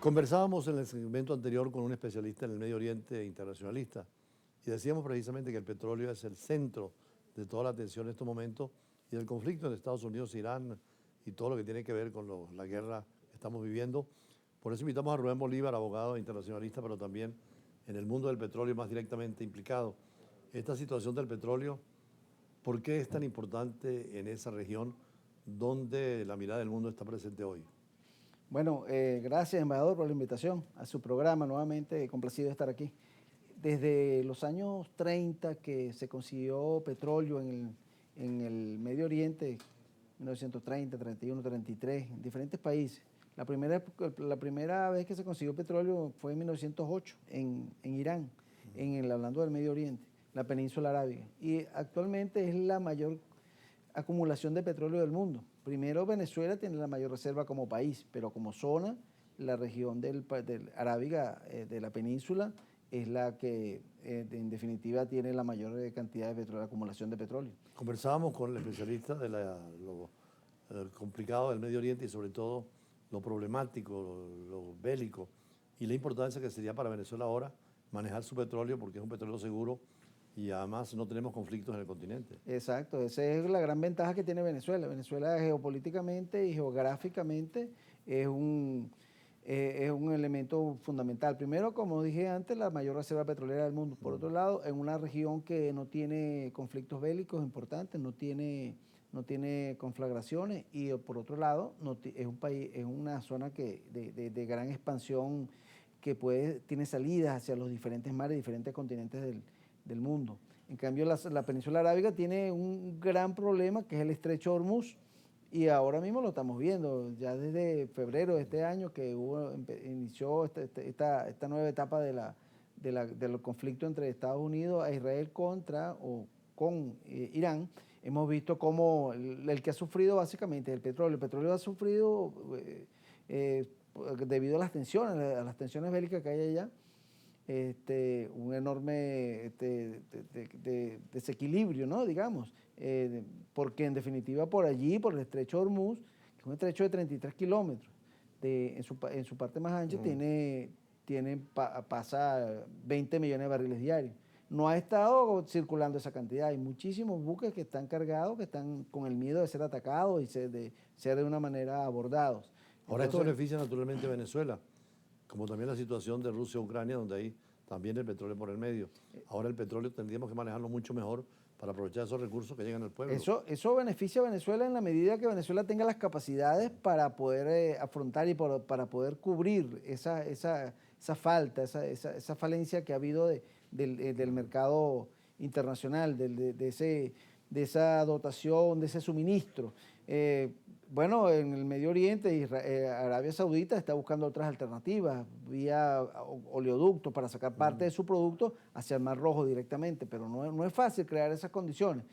Conversábamos en el segmento anterior con un especialista en el Medio Oriente internacionalista y decíamos precisamente que el petróleo es el centro de toda la atención en estos momentos y del conflicto entre Estados Unidos e Irán y todo lo que tiene que ver con la guerra que estamos viviendo. Por eso invitamos a Rubén Bolívar, abogado internacionalista, pero también en el mundo del petróleo más directamente implicado. Esta situación del petróleo, ¿por qué es tan importante en esa región donde la mirada del mundo está presente hoy? Bueno, gracias, embajador, por la invitación a su programa. Nuevamente, complacido de estar aquí. Desde los años 30 que se consiguió petróleo en el Medio Oriente, 1930, 31, 33, en diferentes países. La primera vez que se consiguió petróleo fue en 1908, en Irán, hablando del Medio Oriente, la península arábiga. Y actualmente es la mayor acumulación de petróleo del mundo. Primero, Venezuela tiene la mayor reserva como país, pero como zona, la región del arábiga de la península es la que en definitiva tiene la mayor cantidad de petróleo, acumulación de petróleo. Conversábamos con el especialista de lo complicado del Medio Oriente y sobre todo lo problemático, lo bélico y la importancia que sería para Venezuela ahora manejar su petróleo porque es un petróleo seguro y además no tenemos conflictos en el continente. Exacto, esa es la gran ventaja que tiene Venezuela. Venezuela geopolíticamente y geográficamente es un elemento fundamental. Primero, como dije antes, la mayor reserva petrolera del mundo. Por otro lado, en una región que no tiene conflictos bélicos importantes, no tiene conflagraciones y por otro lado, es un país, es una zona de gran expansión que tiene salidas hacia los diferentes mares, diferentes continentes del mundo. En cambio, la península arábiga tiene un gran problema que es el estrecho de Hormuz y ahora mismo lo estamos viendo, ya desde febrero de este año que inició esta nueva etapa del conflicto entre Estados Unidos e Israel con Irán. Hemos visto cómo el que ha sufrido básicamente es el petróleo. El petróleo ha sufrido debido a las tensiones bélicas que hay allá. Un enorme desequilibrio, ¿no? Digamos, porque en definitiva por allí, por el estrecho de Hormuz, que es un estrecho de 33 kilómetros, en su parte más ancha pasa 20 millones de barriles diarios. No ha estado circulando esa cantidad. Hay muchísimos buques que están cargados, que están con el miedo de ser atacados y de ser de una manera abordados. Ahora esto beneficia naturalmente a Venezuela, como también la situación de Rusia-Ucrania, donde hay también el petróleo por el medio. Ahora el petróleo tendríamos que manejarlo mucho mejor para aprovechar esos recursos que llegan al pueblo. Eso beneficia a Venezuela en la medida que Venezuela tenga las capacidades para poder afrontar y para poder cubrir esa falta, esa falencia que ha habido del mercado internacional, de esa dotación, de ese suministro. Bueno, en el Medio Oriente, Arabia Saudita está buscando otras alternativas, vía oleoductos para sacar parte de su producto hacia el Mar Rojo directamente, pero no es fácil crear esas condiciones.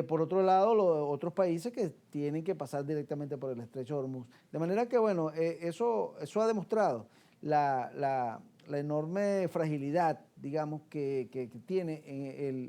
Por otro lado, otros países que tienen que pasar directamente por el estrecho de Hormuz. De manera que, bueno, eso ha demostrado la enorme fragilidad, digamos, que tiene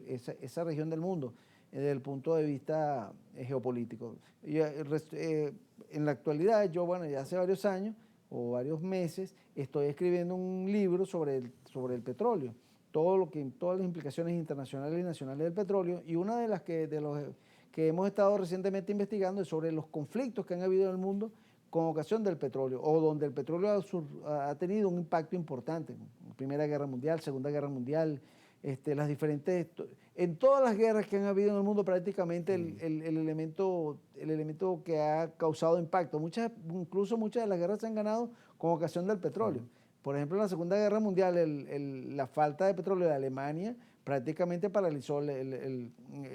esa región del mundo desde el punto de vista geopolítico. En la actualidad, yo, bueno, ya hace varios años o varios meses, estoy escribiendo un libro sobre el petróleo, todas las implicaciones internacionales y nacionales del petróleo, y una de los que hemos estado recientemente investigando es sobre los conflictos que han habido en el mundo con ocasión del petróleo, o donde el petróleo ha tenido un impacto importante. Primera Guerra Mundial, Segunda Guerra Mundial, en todas las guerras que han habido en el mundo prácticamente el elemento que ha causado impacto, incluso muchas de las guerras se han ganado con ocasión del petróleo. Por ejemplo, en la Segunda Guerra Mundial la falta de petróleo de Alemania prácticamente paralizó el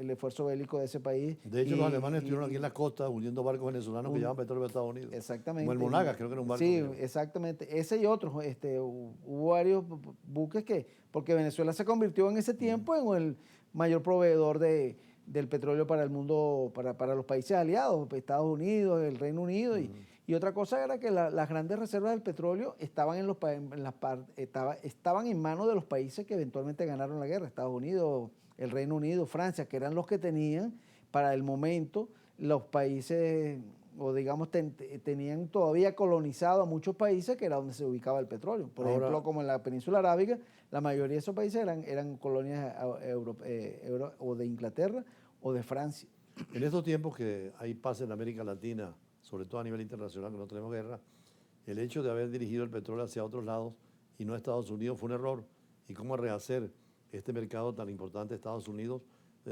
esfuerzo bélico de ese país. De hecho, los alemanes estuvieron aquí en la costa hundiendo barcos venezolanos que llevaban petróleo a Estados Unidos. Exactamente. Como el Monagas, creo que era un barco. Sí, exactamente. Ese y otros. Hubo varios buques porque Venezuela se convirtió en ese tiempo en el mayor proveedor del petróleo para el mundo, para los países aliados, Estados Unidos, el Reino Unido. Y otra cosa era que las grandes reservas del petróleo estaban estaban en manos de los países que eventualmente ganaron la guerra, Estados Unidos, el Reino Unido, Francia, que eran los que tenían para el momento los países o digamos tenían todavía colonizado a muchos países que era donde se ubicaba el petróleo. Por ejemplo, como en la península arábiga, la mayoría de esos países eran colonias o de Inglaterra o de Francia. En estos tiempos que hay paz en América Latina, sobre todo a nivel internacional, que no tenemos guerra, el hecho de haber dirigido el petróleo hacia otros lados y no a Estados Unidos fue un error. ¿Y cómo rehacer este mercado tan importante de Estados Unidos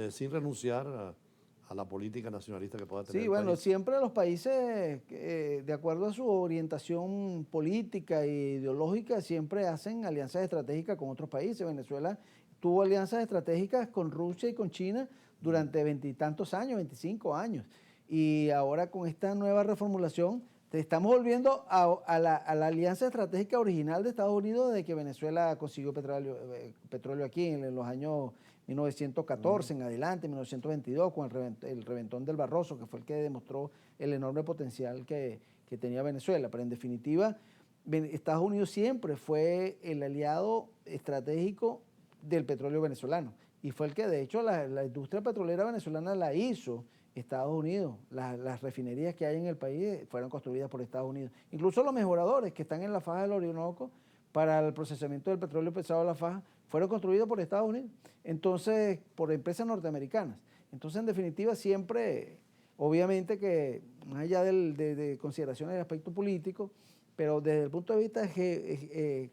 sin renunciar a la política nacionalista que pueda tener Sí, el bueno, país? siempre los países, de acuerdo a su orientación política e ideológica, siempre hacen alianzas estratégicas con otros países. Venezuela tuvo alianzas estratégicas con Rusia y con China durante veintitantos años, 25 años. Y ahora con esta nueva reformulación, estamos volviendo a la alianza estratégica original de Estados Unidos de que Venezuela consiguió petróleo aquí en los años 1914 en adelante, 1922, con el reventón del Barroso, que fue el que demostró el enorme potencial que tenía Venezuela. Pero en definitiva, Estados Unidos siempre fue el aliado estratégico del petróleo venezolano y fue el que de hecho la industria petrolera venezolana la hizo Estados Unidos. Las refinerías que hay en el país fueron construidas por Estados Unidos. Incluso los mejoradores que están en la faja del Orinoco para el procesamiento del petróleo pesado de la faja fueron construidos por Estados Unidos, entonces por empresas norteamericanas. Entonces, en definitiva, siempre, obviamente que más allá de consideraciones de aspecto político, pero desde el punto de vista de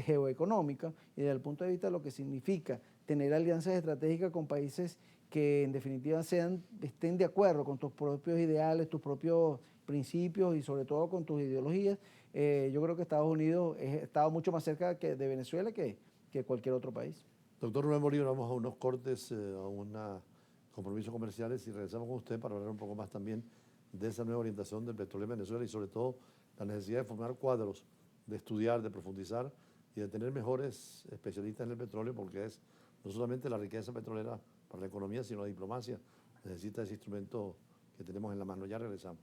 geoeconómica y desde el punto de vista de lo que significa tener alianzas estratégicas con países que en definitiva estén de acuerdo con tus propios ideales, tus propios principios y sobre todo con tus ideologías, yo creo que Estados Unidos ha estado mucho más cerca de Venezuela que cualquier otro país. Doctor Rubén Bolívar, vamos a unos cortes, a unos compromisos comerciales y regresamos con usted para hablar un poco más también de esa nueva orientación del petróleo en Venezuela y sobre todo la necesidad de formar cuadros, de estudiar, de profundizar y de tener mejores especialistas en el petróleo porque es no solamente la riqueza petrolera para la economía, sino la diplomacia. Necesita ese instrumento que tenemos en la mano. Ya regresamos.